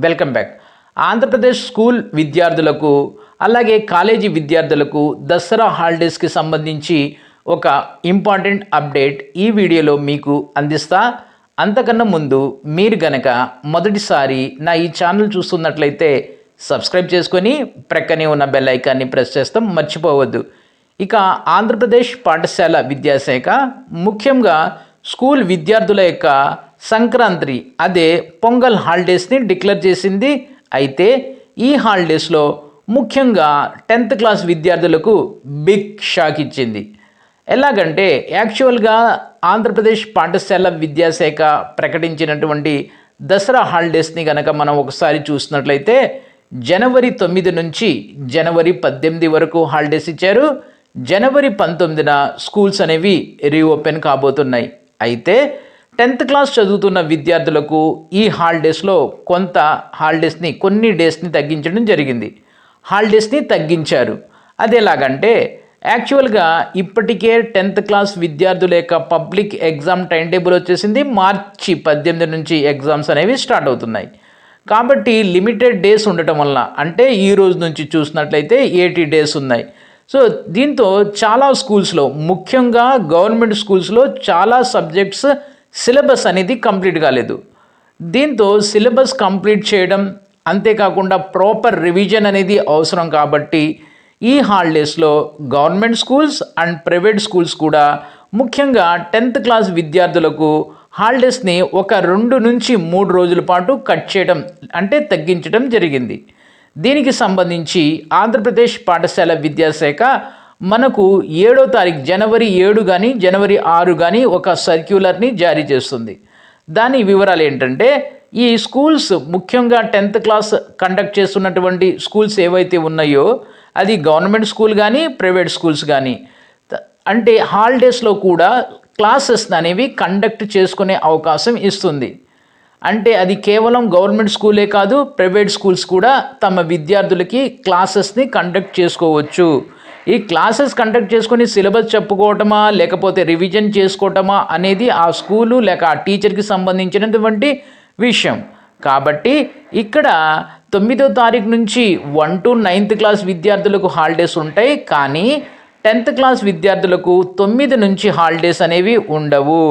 Welcome back. Andhra Pradesh school విద్యార్థులకు అలాగే college విద్యార్థులకు దసరా హాలిడేస్కి సంబంధించి ఒక ఇంపార్టెంట్ అప్డేట్ ఈ వీడియోలో మీకు అందిస్తా. అంతకన్నా ముందు మీరు గనక మొదటిసారి నా ఈ ఛానల్ చూస్తున్నట్లయితే సబ్స్క్రైబ్ చేసుకొని ప్రక్కనే ఉన్న బెల్ ఐకాన్ని ప్రెస్ చేస్తాం మర్చిపోవద్దు. ఇక ఆంధ్రప్రదేశ్ పాఠశాల విద్యాశాఖ ముఖ్యంగా స్కూల్ విద్యార్థుల యొక్క సంక్రాంతి అదే పొంగల్ హాలిడేస్ని డిక్లేర్ చేసింది. అయితే ఈ హాలిడేస్లో ముఖ్యంగా 10th క్లాస్ విద్యార్థులకు బిగ్ షాక్ ఇచ్చింది. ఎలాగంటే యాక్చువల్గా ఆంధ్రప్రదేశ్ పాఠశాల విద్యాశాఖ ప్రకటించినటువంటి దసరా హాలిడేస్ని కనుక మనం ఒకసారి చూసినట్లయితే జనవరి 9 నుంచి జనవరి 18 వరకు హాలిడేస్ ఇచ్చారు. జనవరి 19న స్కూల్స్ అనేవి రీఓపెన్ కాబోతున్నాయి. అయితే 10th క్లాస్ చదువుతున్న విద్యార్థులకు ఈ హాలిడేస్లో కొన్ని డేస్ని తగ్గించడం జరిగింది. హాలిడేస్ని తగ్గించారు. అది ఎలాగంటే యాక్చువల్గా ఇప్పటికే 10th క్లాస్ విద్యార్థుల యొక్క పబ్లిక్ ఎగ్జామ్ టైం టేబుల్ వచ్చేసింది. మార్చి 18 నుంచి ఎగ్జామ్స్ అనేవి స్టార్ట్ అవుతున్నాయి. కాబట్టి లిమిటెడ్ డేస్ ఉండటం వల్ల అంటే ఈ రోజు నుంచి చూసినట్లయితే 80 డేస్ ఉన్నాయి. సో దీంతో చాలా స్కూల్స్లో ముఖ్యంగా గవర్నమెంట్ స్కూల్స్లో చాలా సబ్జెక్ట్స్ సిలబస్ అనేది కంప్లీట్ కాలేదు. దీంతో సిలబస్ కంప్లీట్ చేయడం అంతేకాకుండా ప్రాపర్ రివిజన్ అనేది అవసరం. కాబట్టి ఈ హాలిడేస్లో government schools and private schools కూడా ముఖ్యంగా 10th క్లాస్ విద్యార్థులకు హాలిడేస్ని ఒక 2 నుంచి 3 రోజుల పాటు కట్ చేయడం అంటే తగ్గించడం జరిగింది. దీనికి సంబంధించి ఆంధ్రప్రదేశ్ పాఠశాల విద్యాశాఖ మనకు 7వ తారీఖు జనవరి 7 కానీ జనవరి 6 కానీ ఒక సర్క్యులర్ని జారీ చేస్తుంది. దాని వివరాలు ఏంటంటే ఈ స్కూల్స్ ముఖ్యంగా 10th క్లాస్ కండక్ట్ చేస్తున్నటువంటి స్కూల్స్ ఏవైతే ఉన్నాయో అది గవర్నమెంట్ స్కూల్ కానీ ప్రైవేట్ స్కూల్స్ కానీ అంటే హాలిడేస్లో కూడా క్లాసెస్ అనేవి కండక్ట్ చేసుకునే అవకాశం ఇస్తుంది. అంటే అది కేవలం గవర్నమెంట్ స్కూలే కాదు, ప్రైవేట్ స్కూల్స్ కూడా తమ విద్యార్థులకి క్లాసెస్ని కండక్ట్ చేసుకోవచ్చు. ఈ క్లాసెస్ కండక్ట్ చేసుకొని సిలబస్ చెప్పుకోవటమా లేకపోతే రివిజన్ చేసుకోవటమా అనేది ఆ స్కూలు లేక ఆ టీచర్కి సంబంధించినటువంటి విషయం. కాబట్టి ఇక్కడ 9వ తారీఖు నుంచి 1 to 9th క్లాస్ విద్యార్థులకు హాలిడేస్ ఉంటాయి. కానీ 10th క్లాస్ విద్యార్థులకు 9 నుంచి హాలిడేస్ అనేవి ఉండవు.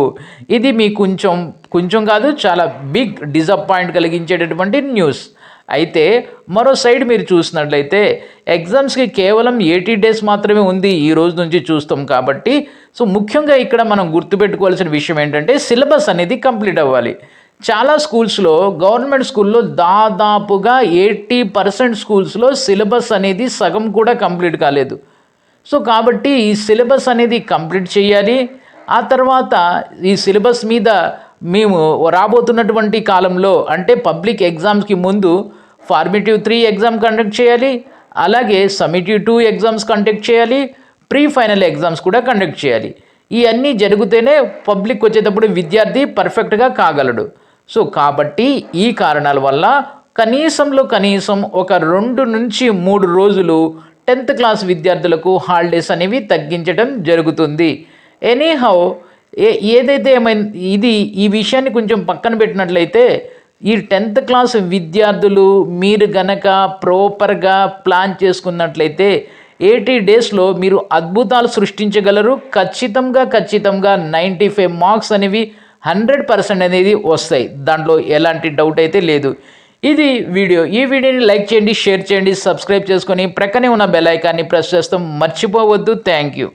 ఇది మీ కొంచెం కాదు చాలా బిగ్ డిసప్పాయింట్ కలిగించేటటువంటి న్యూస్. అయితే మరో సైడ్ మీరు చూసినట్లయితే ఎగ్జామ్స్కి కేవలం 80 డేస్ మాత్రమే ఉంది ఈ రోజు నుంచి చూస్తాం. కాబట్టి సో ముఖ్యంగా ఇక్కడ మనం గుర్తుపెట్టుకోవాల్సిన విషయం ఏంటంటే సిలబస్ అనేది కంప్లీట్ అవ్వాలి. చాలా స్కూల్స్లో గవర్నమెంట్ స్కూల్లో దాదాపుగా 80% స్కూల్స్లో సిలబస్ అనేది సగం కూడా కంప్లీట్ కాలేదు. సో కాబట్టి ఈ సిలబస్ అనేది కంప్లీట్ చేయాలి. ఆ తర్వాత ఈ సిలబస్ మీద మేము రాబోతున్నటువంటి కాలంలో అంటే పబ్లిక్ ఎగ్జామ్స్కి ముందు ఫార్మేటివ్ 3 ఎగ్జామ్ కండక్ట్ చేయాలి. అలాగే సమ్మేటివ్ 2 ఎగ్జామ్స్ కండక్ట్ చేయాలి. ప్రీ ఫైనల్ ఎగ్జామ్స్ కూడా కండక్ట్ చేయాలి. ఇవన్నీ జరిగితేనే పబ్లిక్ వచ్చేటప్పుడు విద్యార్థి పర్ఫెక్ట్గా కాగలడు. సో కాబట్టి ఈ కారణాల వల్ల కనీసం ఒక 2 నుంచి 3 రోజులు 10th క్లాస్ విద్యార్థులకు హాలిడేస్ అనేవి తగ్గించడం జరుగుతుంది. ఎనీహౌ ఏదైతే ఏమైంది ఈ విషయాన్ని కొంచెం పక్కన పెట్టినట్లయితే ఈ 10th క్లాస్ విద్యార్థులు మీరు గనక ప్రాపర్గా ప్లాన్ చేసుకున్నట్లయితే 80 డేస్లో మీరు అద్భుతాలు సృష్టించగలరు. ఖచ్చితంగా 95 మార్క్స్ అనేవి 100% అనేది వస్తాయి. దాంట్లో ఎలాంటి డౌట్ అయితే లేదు. ఇది వీడియో. ఈ వీడియోని లైక్ చేయండి, షేర్ చేయండి, సబ్స్క్రైబ్ చేసుకొని ప్రక్కనే ఉన్న బెల్ ఐకాన్ని ప్రెస్ చేస్తాం మర్చిపోవద్దు. Thank you.